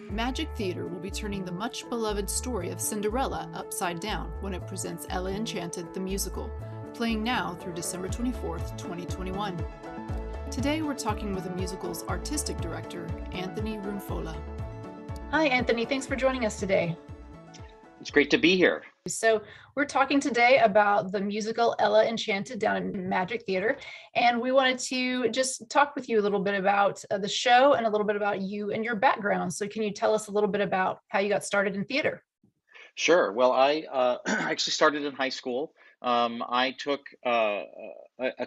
Magic Theatre will be turning the much beloved story of Cinderella upside down when it presents Ella Enchanted the musical, playing now through December 24th, 2021. Today we're talking with the musical's artistic director, Anthony Runfola. Hi, Anthony. Thanks for joining us today. It's great to be here. So we're talking today about the musical Ella Enchanted down in Magic Theatre, and we wanted to just talk with you a little bit about the show and a little bit about you and your background. So can you tell us a little bit about how you got started in theater? Sure. Well, I actually started in high school. I took a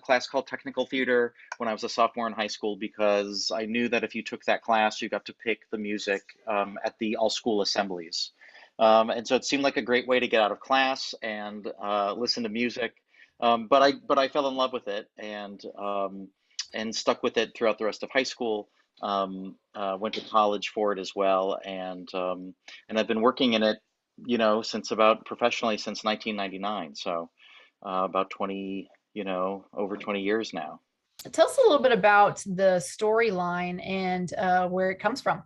class called Technical Theater when I was a sophomore in high school because I knew that if you took that class, you got to pick the music at the all-school assemblies. And so it seemed like a great way to get out of class and listen to music. But I fell in love with it and stuck with it throughout the rest of high school. Went to college for it as well, and I've been working in it, since about professionally since 1999. So about 20, over 20 years now. Tell us a little bit about the storyline and where it comes from.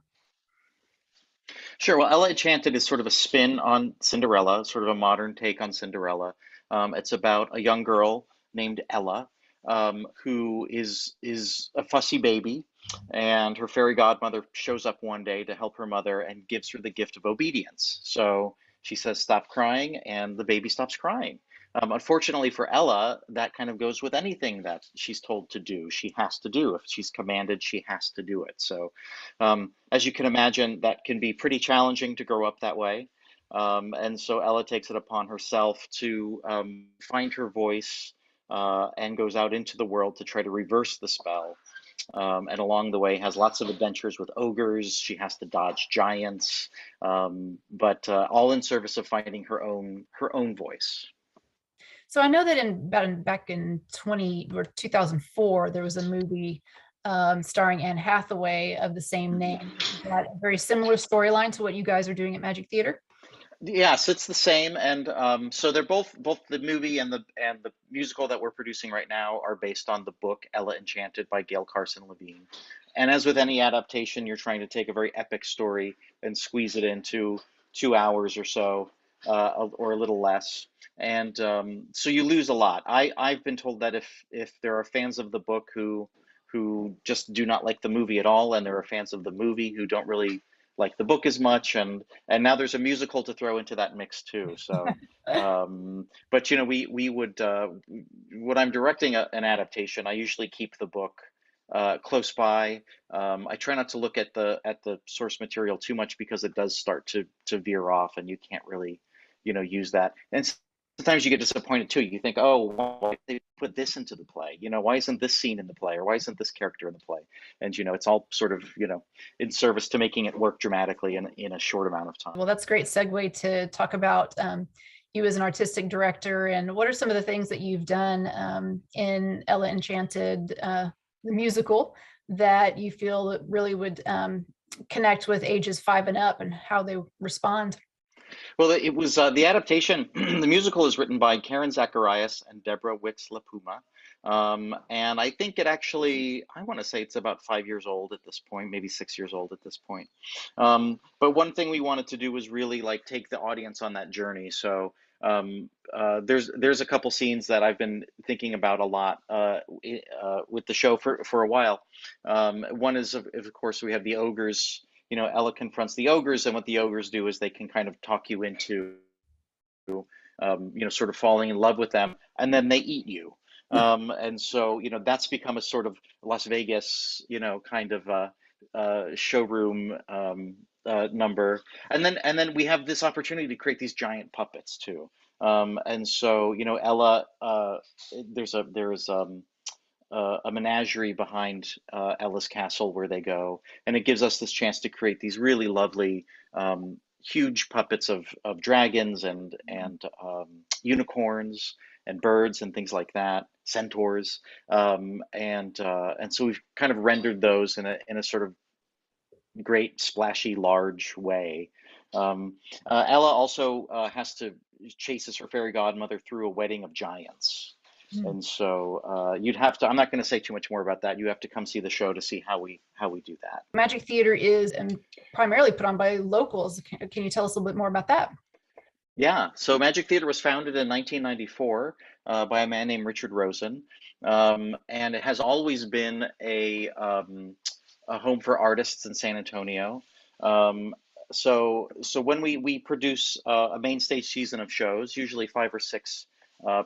Sure. Well, Ella Enchanted is sort of a spin on Cinderella, sort of a modern take on Cinderella. It's about a young girl named Ella, who is a fussy baby, and her fairy godmother shows up one day to help her mother and gives her the gift of obedience. So she says, "Stop crying," and the baby stops crying. Unfortunately for Ella, that kind of goes with anything that she's told to do. She has to do. If she's commanded, she has to do it. So, as you can imagine, that can be pretty challenging to grow up that way. And so Ella takes it upon herself to find her voice and goes out into the world to try to reverse the spell. And along the way has lots of adventures with ogres. She has to dodge giants, but all in service of finding her own voice. So I know that back in 2004, there was a movie starring Anne Hathaway of the same name. Is that a very similar storyline to what you guys are doing at Magic Theater? Yes, it's the same, and so they're both the movie and the musical that we're producing right now are based on the book Ella Enchanted by Gail Carson Levine. And as with any adaptation, you're trying to take a very epic story and squeeze it into 2 hours or so, or a little less. And so you lose a lot. I've been told that if there are fans of the book who just do not like the movie at all, and there are fans of the movie who don't really like the book as much, and now there's a musical to throw into that mix too. So, but we would when I'm directing an adaptation, I usually keep the book close by. I try not to look at the source material too much because it does start to veer off, and you can't really, use that. And sometimes you get disappointed too. You think, oh, why did they put this into the play? Why isn't this scene in the play, or why isn't this character in the play? And it's all sort of in service to making it work dramatically in a short amount of time. Well, that's a great segue to talk about you as an artistic director, and what are some of the things that you've done in Ella Enchanted, the musical, that you feel that really would connect with ages 5 and up and how they respond? Well, it was the adaptation. The musical is written by Karen Zacharias and Deborah Wicks LaPuma. And I think it actually, I want to say it's about 5 years old at this point, maybe 6 years old at this point. But one thing we wanted to do was really like take the audience on that journey. So there's a couple scenes that I've been thinking about a lot with the show for a while. One is, of course, we have the ogres. Ella confronts the ogres, and what the ogres do is they can kind of talk you into, sort of falling in love with them, and then they eat you. And so, that's become a sort of Las Vegas, kind of showroom number. And then we have this opportunity to create these giant puppets too. And so, Ella, there's a menagerie behind Ella's castle where they go, and it gives us this chance to create these really lovely, huge puppets of dragons and unicorns and birds and things like that, centaurs, and so we've kind of rendered those in a sort of great, splashy, large way. Ella also has to chases her fairy godmother through a wedding of giants. Mm. And so you'd have to. I'm not going to say too much more about that. You have to come see the show to see how we do that. Magic Theater is primarily put on by locals. Can you tell us a little bit more about that? Yeah, so Magic Theater was founded in 1994 by a man named Richard Rosen, and it has always been a home for artists in San Antonio. Um, so when we produce a main stage season of shows, usually 5 or 6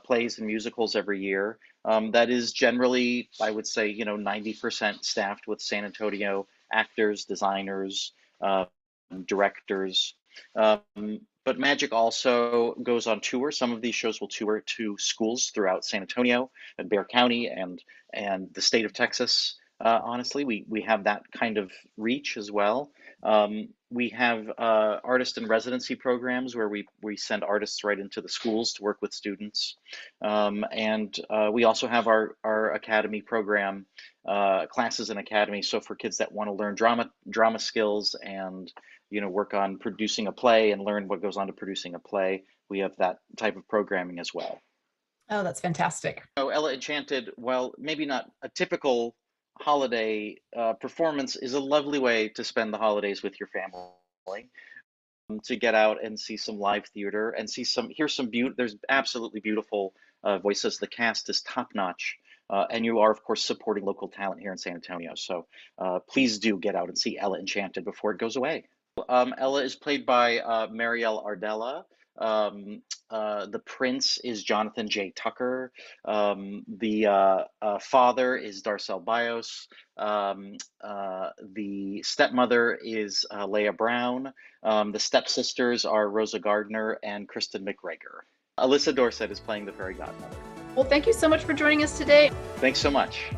plays and musicals every year, that is generally, I would say, 90% staffed with San Antonio actors, designers, uh, directors. But Magic also goes on tour. Some of these shows will tour to schools throughout San Antonio and Bexar County and the state of Texas. Honestly, we have that kind of reach as well. We have artist in residency programs where we send artists right into the schools to work with students, and we also have our academy program, classes in academy. So for kids that want to learn drama skills and work on producing a play and learn what goes on to producing a play, we have that type of programming as well. Oh, that's fantastic. So Ella Enchanted, while maybe not a typical holiday performance, is a lovely way to spend the holidays with your family. To get out and see some live theater and hear some beauty. There's absolutely beautiful voices. The cast is top notch. And you are, of course, supporting local talent here in San Antonio. So please do get out and see Ella Enchanted before it goes away. Ella is played by Marielle Ardella. The prince is Jonathan J. Tucker. The father is Darcel Bios. The stepmother is Leah Brown. The stepsisters are Rosa Gardner and Kristen McGregor. Alyssa Dorset is playing the fairy godmother. Well, thank you so much for joining us today. Thanks so much.